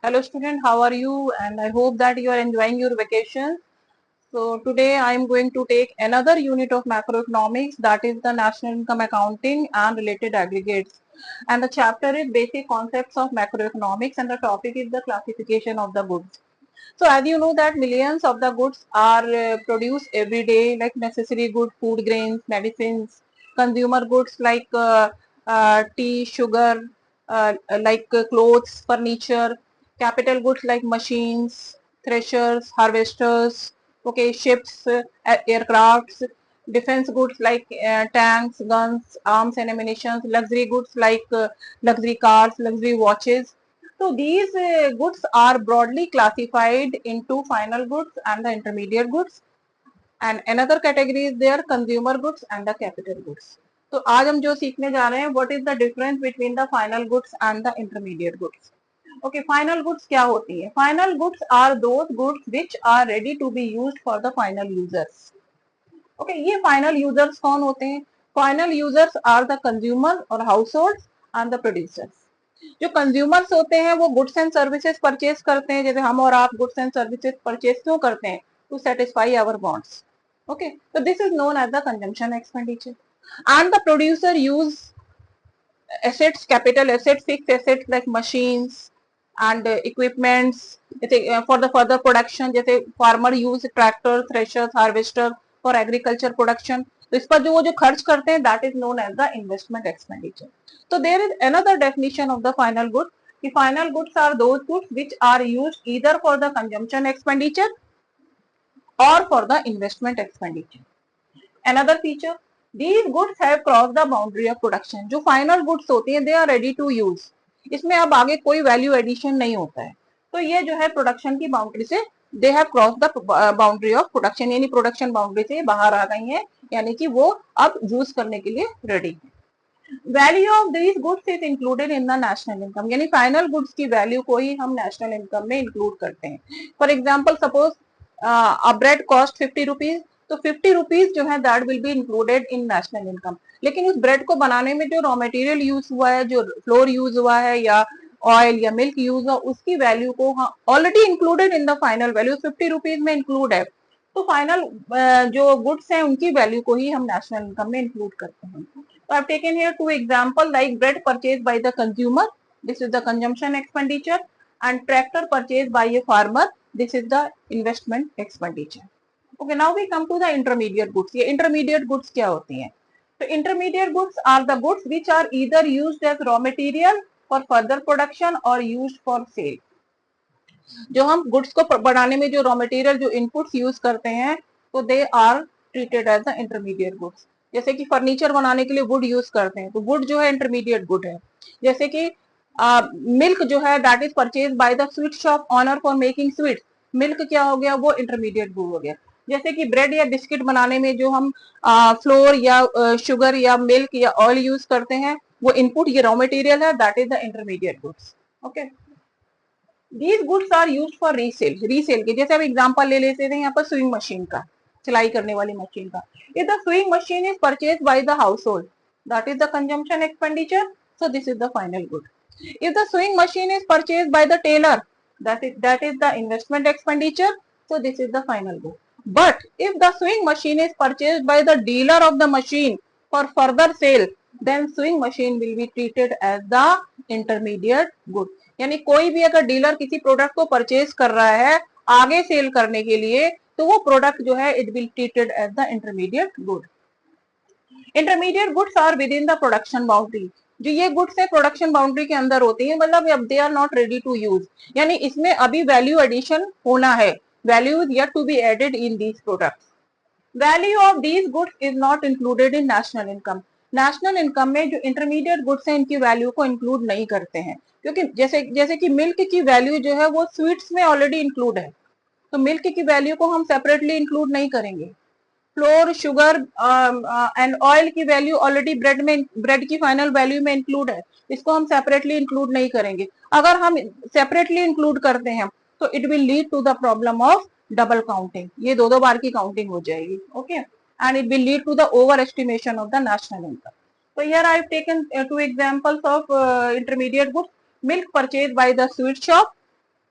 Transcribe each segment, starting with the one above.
Hello student, how are you? And I hope that you are enjoying your vacation. So today I am going to take another unit of macroeconomics, that is the national income accounting and related aggregates. And the chapter is basic concepts of macroeconomics and the topic is the classification of the goods. So as you know that millions of the goods are produced every day, like necessary goods, food grains, medicines, consumer goods like tea, sugar, clothes, furniture, capital goods like machines, threshers, harvesters, okay, ships, aircrafts, defense goods like tanks, guns, arms and ammunition, luxury goods like luxury cars, luxury watches. So these goods are broadly classified into final goods and the intermediate goods, and another category is there consumer goods and the capital goods. तो आज हम जो सीखने जा रहे हैं what is the difference between the final goods and the intermediate goods. Okay, final goods क्या होती है? Final goods are those goods which are ready to be used for the final users. Okay, ये final users कौन होते हैं? Final users are the consumer और households and the producers. जो consumers होते हैं वो गुड्स एंड सर्विसेज परचेज करते हैं, जैसे हम और आप गुड्स एंड सर्विसेज परचेज क्यों करते हैं? To satisfy our wants. Okay, तो this is known as the consumption expenditure. And the producer use assets, capital assets, fixed assets like machines and equipments for the further production, जैसे farmer use tractor, threshers, harvester for agriculture production. तो इस पर जो वो जो खर्च करते हैं that is known as the investment expenditure. So there is another definition of the final good. The final goods are those goods which are used either for the consumption expenditure or for the investment expenditure. Another feature, these goods have crossed the boundary of production. जो final goods होती हैं they are ready to use. इसमें अब आगे कोई value addition नहीं होता है, तो ये जो है प्रोडक्शन की बाउंड्री से they have crossed the boundary of production, यानी प्रोडक्शन बाउंड्री से बाहर आ गई हैं, यानी कि वो अब यूज करने के लिए रेडी है. Value of these goods is included in the national income, यानी फाइनल गुड्स की वैल्यू को ही हम नेशनल इनकम में इंक्लूड करते हैं. For example suppose a bread cost 50 rupees, तो 50 रुपीज जो है that will be included in national income. लेकिन उस ब्रेड को बनाने में जो रॉ मटेरियल यूज हुआ है, जो फ्लोर यूज हुआ है या ऑयल या मिल्क यूज हुआ, उसकी वैल्यू को already included in the final value 50 rupees में इंक्लूड है. तो फाइनल जो गुड्स हैं उनकी वैल्यू को ही हम नेशनल इनकम में इंक्लूड करते हैं. So I've taken here two examples like bread purchased by the consumer, this is the consumption expenditure, and tractor purchased by a farmer, this is the investment expenditure. Okay, now we come to the intermediate goods. ये intermediate goods क्या होती हैं? तो intermediate goods are the goods which are either used as raw material for further production or used for sale. जो हम goods को बनाने में जो रॉ मटेरियल जो इनपुट्स यूज करते हैं तो they are treated as the intermediate goods. जैसे कि फर्नीचर बनाने के लिए वुड यूज करते हैं, तो वुड जो है इंटरमीडिएट गुड है. जैसे कि मिल्क जो है that is purchase by the sweet shop owner for making sweets, milk क्या हो गया? वो इंटरमीडिएट गुड हो गया. जैसे कि ब्रेड या बिस्किट बनाने में जो हम फ्लोर या शुगर या मिल्क या ऑयल यूज करते हैं, वो इनपुट ये रॉ मटेरियल है, that is the intermediate goods. Okay, these goods are use for resale. Resale के जैसे अब एग्जांपल ले लेते थे यहाँ पर स्विंग मशीन का, सिलाई करने वाली मशीन का. If the swing machine is purchase by the household, that is the consumption expenditure, so this is the final good. If the swing machine is purchase by the tailor, that is the investment expenditure, so this is the final good. But if the sewing machine is purchased by the dealer of the machine for further sale, then sewing machine will be treated as the intermediate good. यानी कोई भी अगर dealer किसी product को purchase कर रहा है आगे सेल करने के लिए, तो वो प्रोडक्ट जो है it will treated as the intermediate good. Intermediate goods are within the production boundary. जो ये गुड्स है प्रोडक्शन बाउंड्री के अंदर होती है, मतलब अब they are not ready to use, यानी इसमें अभी वैल्यू एडिशन होना है, value is yet to be added in these products. Value of these goods is not included in national income. National income में जो इंटरमीडिएट गुड्स हैं इनकी value को इंक्लूड नहीं करते हैं, क्योंकि जैसे जैसे कि मिल्क की वैल्यू जो है वो स्वीट्स में ऑलरेडी इंक्लूड है, तो मिल्क की वैल्यू को हम सेपरेटली इंक्लूड नहीं करेंगे. फ्लोर, शुगर एंड ऑयल की वैल्यू ऑलरेडी ब्रेड में, ब्रेड की फाइनल वैल्यू में इंक्लूड है, इसको हम सेपरेटली इंक्लूड नहीं करेंगे. अगर हम सेपरेटली इंक्लूड करते हैं तो it will lead to the problem of double counting, ये दो बार की काउंटिंग हो जाएगी. Okay, and it will lead to the over estimation of the national income. So here I have taken two examples of intermediate goods. Milk purchased by the sweet shop,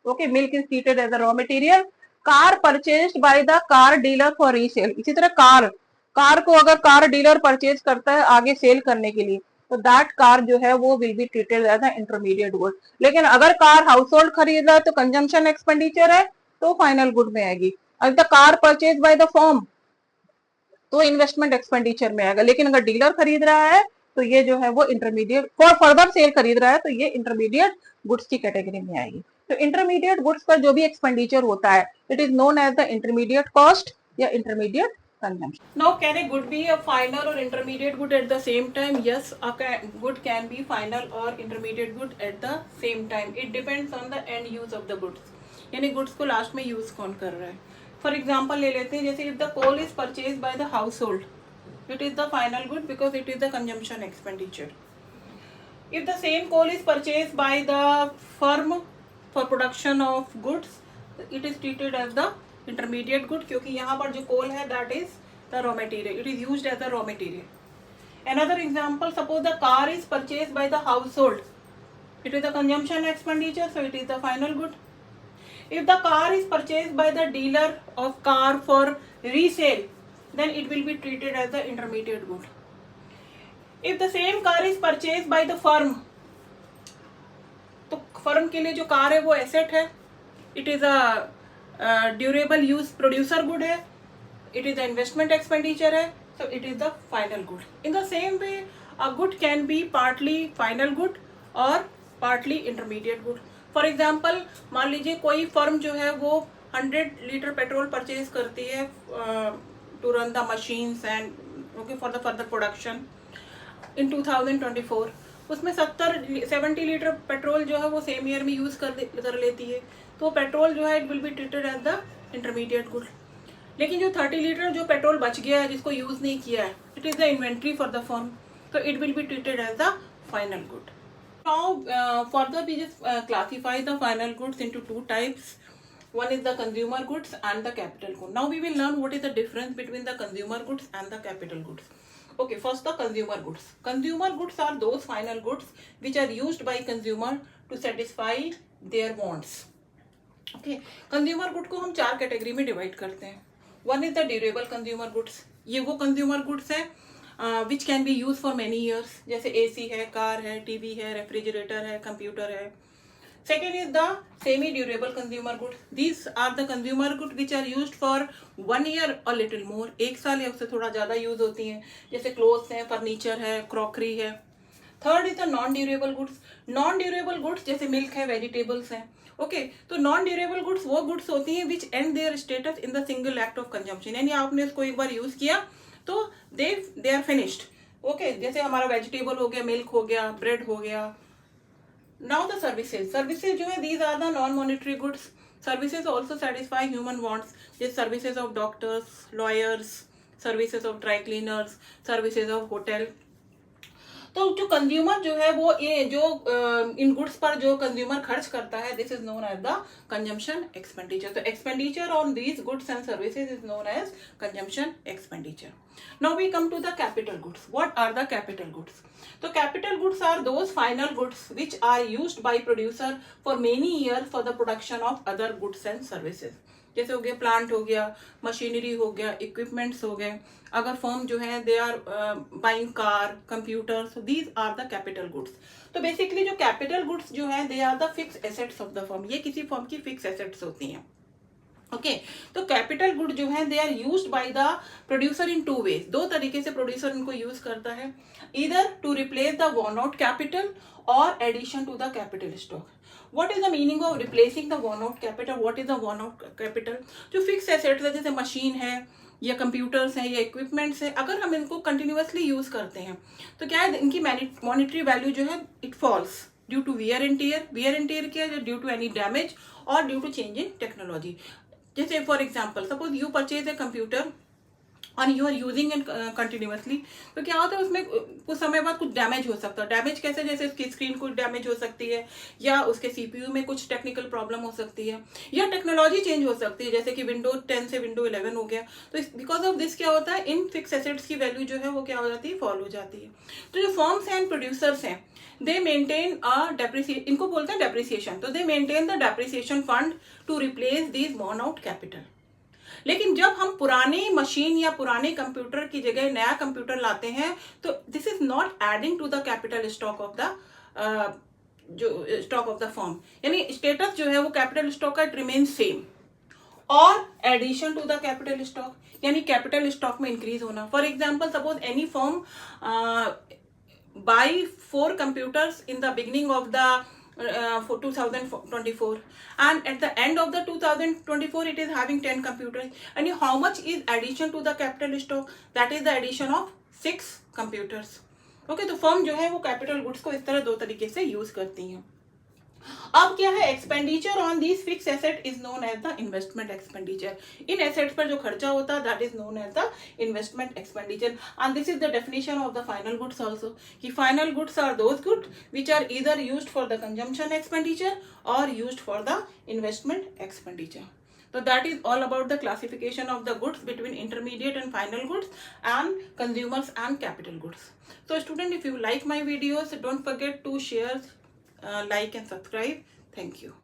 Okay, milk is treated as a raw material. Car purchased by the car dealer for resale. इसी तरह car को अगर car dealer purchase करता है आगे cell करने के लिए, तो दैट कार जो है वो will be treated as a intermediate good. लेकिन अगर कार हाउस होल्ड खरीद रहा है तो कंजम्पशन एक्सपेंडिचर है, तो फाइनल गुड में आएगी. अगर the car purchase by the firm तो इन्वेस्टमेंट एक्सपेंडिचर में आएगा. लेकिन अगर डीलर खरीद रहा है तो ये जो है वो इंटरमीडिएट फॉर फर्दर सेल खरीद रहा है, तो ये इंटरमीडिएट गुड्स की कैटेगरी में आएगी. तो इंटरमीडिएट गुड्स पर जो भी एक्सपेंडिचर होता है, it is known as the intermediate cost या intermediate consumption. Now, can a good be a final or intermediate good at the same time? Yes, a good can be final or intermediate good at the same time. It depends on the end use of the goods. यानी goods को last में use कौन कर रहा है. For example ले लेते हैं, जैसे if the coal is purchase by the household, it is the final good because it is the consumption expenditure. If the same coal is purchase by the firm for production of goods, it is treated as the intermediate good, क्योंकि यहाँ पर जो coal है that is the raw material, it is used as the raw material. Another example, suppose the car is purchase by the household, it is the consumption expenditure, so it is the final good. If the car is purchased by the dealer of car for resale, then it will be treated as the intermediate good. If the same car is purchased by the firm, तो firm के लिए जो car है वो asset है, it is a durable use producer good है, it is the investment expenditure है, so it is the final good. In the same way a good can be partly final good और partly intermediate good. For example, मान लीजिए कोई firm जो है वो 100 litre petrol purchase करती है to run the machines and okay for the further production in 2024. उसमें 70 लीटर पेट्रोल जो है वो सेम ईयर में यूज कर लेती है, तो पेट्रोल जो है it will be treated as the intermediate good. लेकिन जो 30 लीटर जो पेट्रोल बच गया है जिसको यूज नहीं किया है, it is the inventory for the firm, तो it will be treated as the final good. Now, further we just classify the final goods into two types. One is the consumer goods and the capital good. Now we will learn what is the difference between the consumer goods and the capital goods. Okay, first the consumer goods. Consumer goods are those final goods which are used by consumer to satisfy their wants. Okay, consumer good को हम चार category में divide करते हैं. One is the durable consumer goods. ये वो consumer goods है which can be use for many years, जैसे AC है, कार है, TV है, रेफ्रिजरेटर है, कंप्यूटर है. Second is the semi durable consumer good. These are the consumer good which are used for 1 year और little more. 1 साल या उससे थोड़ा ज़्यादा यूज होती हैं, जैसे क्लोथ्स हैं, फर्नीचर है, क्रॉकरी है. Third is the non durable goods. Non durable goods जैसे मिल्क है, वेजिटेबल्स हैं. ओके, तो नॉन ड्यूरेबल गुड्स वो गुड्स होती हैं which end their status in the single act of consumption. यानी आपने उसको एक बार यूज किया तो दे आर फिनिश्ड. ओके, जैसे हमारा वेजिटेबल हो गया, मिल्क हो गया, ब्रेड हो गया. नाउ द सर्विसेज जो है, these are the non monetary goods. Services also satisfy human wants, जैसे services of doctors, lawyers, services of dry cleaners, services of hotel. तो जो कंज्यूमर जो है वो ये जो इन गुड्स पर जो कंज्यूमर खर्च करता है, this is known as the consumption expenditure. तो expenditure on these goods and services is known as consumption expenditure. Now we come to the capital goods. What are the capital goods? तो capital goods are those final goods which are used by producer for many year for the production of other goods and services. जैसे हो गया plant हो गया, machinery हो गया, equipments हो गए. अगर फर्म जो है they are buying car, computer, so these are the capital goods. तो बेसिकली जो कैपिटल गुड्स जो है they are the fix assets of the firm. ये किसी फर्म की फिक्स एसेट्स होती हैं. ओके, तो कैपिटल गुड जो है they are used by the producer in 2 ways. 2 तरीके से प्रोड्यूसर इनको यूज करता है, either to replace the worn out capital और addition to the capital stock. What is the meaning of replacing the worn out capital? What is the worn out capital? जो fix assets है, जैसे machine है या computers हैं या equipments है, अगर हम इनको कंटिन्यूअसली यूज करते हैं तो क्या है, इनकी मॉनिटरी वैल्यू जो है it falls due to wear and tear. Wear and tear क्या है, ड्यू टू एनी डैमेज और due to change in technology. जैसे for example, suppose you purchase a computer और you are using it continuously, तो क्या होता है उसमें कुछ समय बाद कुछ डैमेज हो सकता है। डैमेज कैसे, जैसे उसकी स्क्रीन कुछ डैमेज हो सकती है, या उसके सीपीयू में कुछ टेक्निकल प्रॉब्लम हो सकती है, या टेक्नोलॉजी चेंज हो सकती है, जैसे कि विंडोज 10 से विंडो 11 हो गया। तो बिकॉज ऑफ दिस क्या होता है, इन फिक्स एसेट्स की वैल्यू जो है वो क्या हो जाती है, फॉल हो जाती है। तो जो फर्म्स एंड प्रोड्यूसर्स हैं, दे मेंटेन अ डेप्रिसिएशन, इनको बोलते हैं डेप्रिसिएशन, तो they maintain the depreciation fund to replace this worn out capital. लेकिन जब हम पुरानी मशीन या पुराने कंप्यूटर की जगह नया कंप्यूटर लाते हैं, तो this is not adding to the capital stock of the जो स्टॉक ऑफ द फॉर्म, यानी स्टेटस जो है वो कैपिटल स्टॉक का, इट रिमेन सेम, और addition to the capital stock, यानी कैपिटल स्टॉक में इंक्रीज होना। For example, suppose any firm buy 4 computers in the beginning of the for 2024, and at the end of the 2024 it is having 10 computers, and how much is addition to the capital stock, that is the addition of 6 computers. Okay, तो firm जो है वो capital goods को इस तरह दो तरीके से यूज करती हैं। अब क्या है, expenditure on this fix asset is known as the investment expenditure. इन एसेट्स पर जो खर्चा होता है that is known as the investment expenditure, and this is the definition of the final goods also, कि final goods are those good which are either used for the consumption expenditure और used for the investment expenditure. So that is all about the classification of the goods between intermediate and final goods and consumers and capital goods. So student, if you like my videos, don't forget to share, like and subscribe. Thank you.